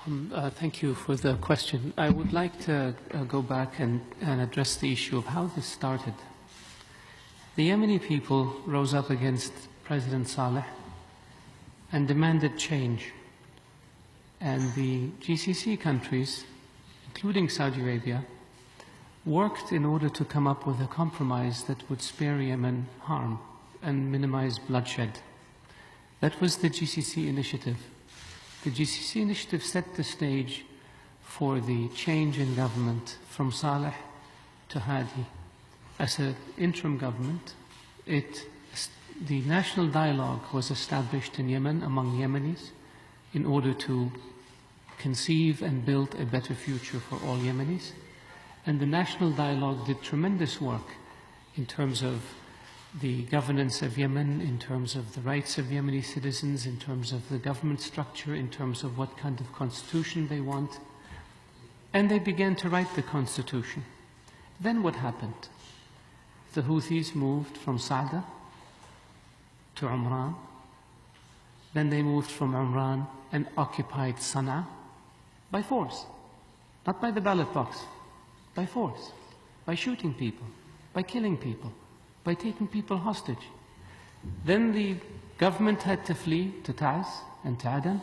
Thank you for the question. I would like to go back and address the issue of how this started. The Yemeni people rose up against President Saleh and demanded change. And the GCC countries, including Saudi Arabia, worked in order to come up with a compromise that would spare Yemen harm and minimize bloodshed. That was the GCC initiative. The GCC initiative set the stage for the change in government from Saleh to Hadi. As an interim government, the national dialogue was established in Yemen among Yemenis in order to conceive and build a better future for all Yemenis. And the national dialogue did tremendous work in terms of the governance of Yemen, in terms of the rights of Yemeni citizens, in terms of the government structure, in terms of what kind of constitution they want. And they began to write the constitution. Then what happened? The Houthis moved from Sa'da to Umran. Then they moved from Umran and occupied Sana'a by force. Not by the ballot box, by force, by shooting people, by killing people, by taking people hostage. Then the government had to flee to Taiz and to Aden.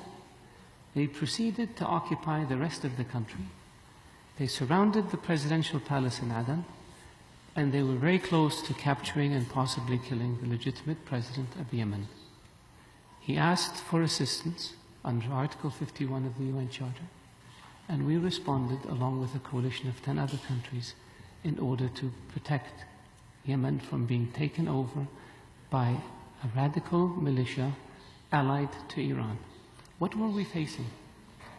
They proceeded to occupy the rest of the country. They surrounded the presidential palace in Aden, and they were very close to capturing and possibly killing the legitimate president of Yemen. He asked for assistance under Article 51 of the UN Charter, and we responded along with a coalition of 10 other countries in order to protect Yemen from being taken over by a radical militia allied to Iran. What were we facing?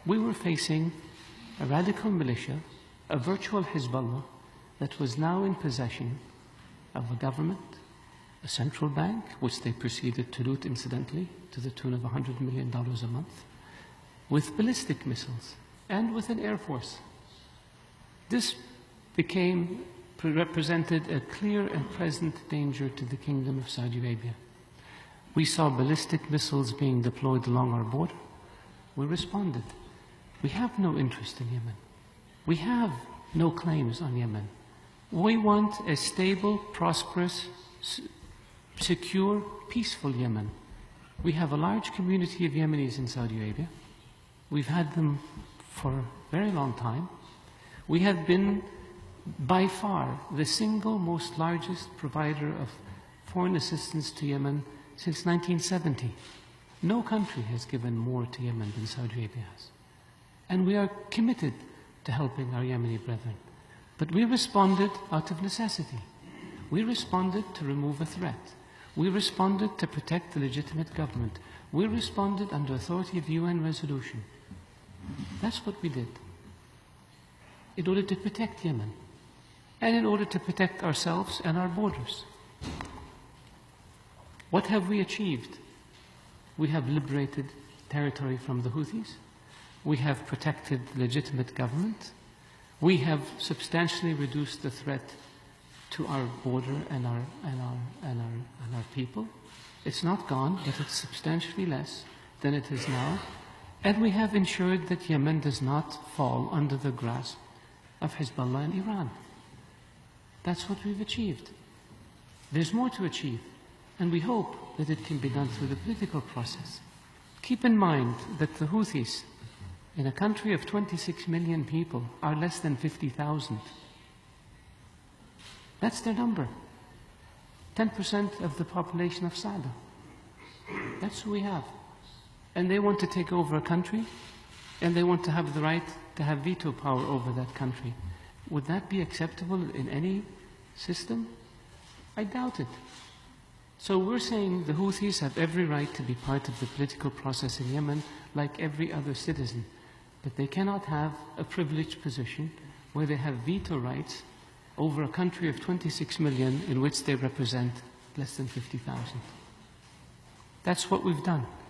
We were facing a radical militia, a virtual Hezbollah, that was now in possession of a government, a central bank, which they proceeded to loot incidentally to the tune of $100 million a month, with ballistic missiles and with an air force. This represented a clear and present danger to the Kingdom of Saudi Arabia. We saw ballistic missiles being deployed along our border. We responded. We have no interest in Yemen. We have no claims on Yemen. We want a stable, prosperous, secure, peaceful Yemen. We have a large community of Yemenis in Saudi Arabia. We've had them for a very long time. We have been by far the single most largest provider of foreign assistance to Yemen since 1970. No country has given more to Yemen than Saudi Arabia has. And we are committed to helping our Yemeni brethren. But we responded out of necessity. We responded to remove a threat. We responded to protect the legitimate government. We responded under authority of UN resolution. That's what we did in order to protect Yemen and in order to protect ourselves and our borders. What have we achieved? We have liberated territory from the Houthis. We have protected legitimate government. We have substantially reduced the threat to our border and our people. It's not gone, but it's substantially less than it is now. And we have ensured that Yemen does not fall under the grasp of Hezbollah and Iran. That's what we've achieved. There's more to achieve, and we hope that it can be done through the political process. Keep in mind that the Houthis, in a country of 26 million people, are less than 50,000. That's their number. 10% of the population of Sa'da. That's who we have. And they want to take over a country, and they want to have the right to have veto power over that country. Would that be acceptable in any system? I doubt it. So we're saying the Houthis have every right to be part of the political process in Yemen like every other citizen. But they cannot have a privileged position where they have veto rights over a country of 26 million in which they represent less than 50,000. That's what we've done.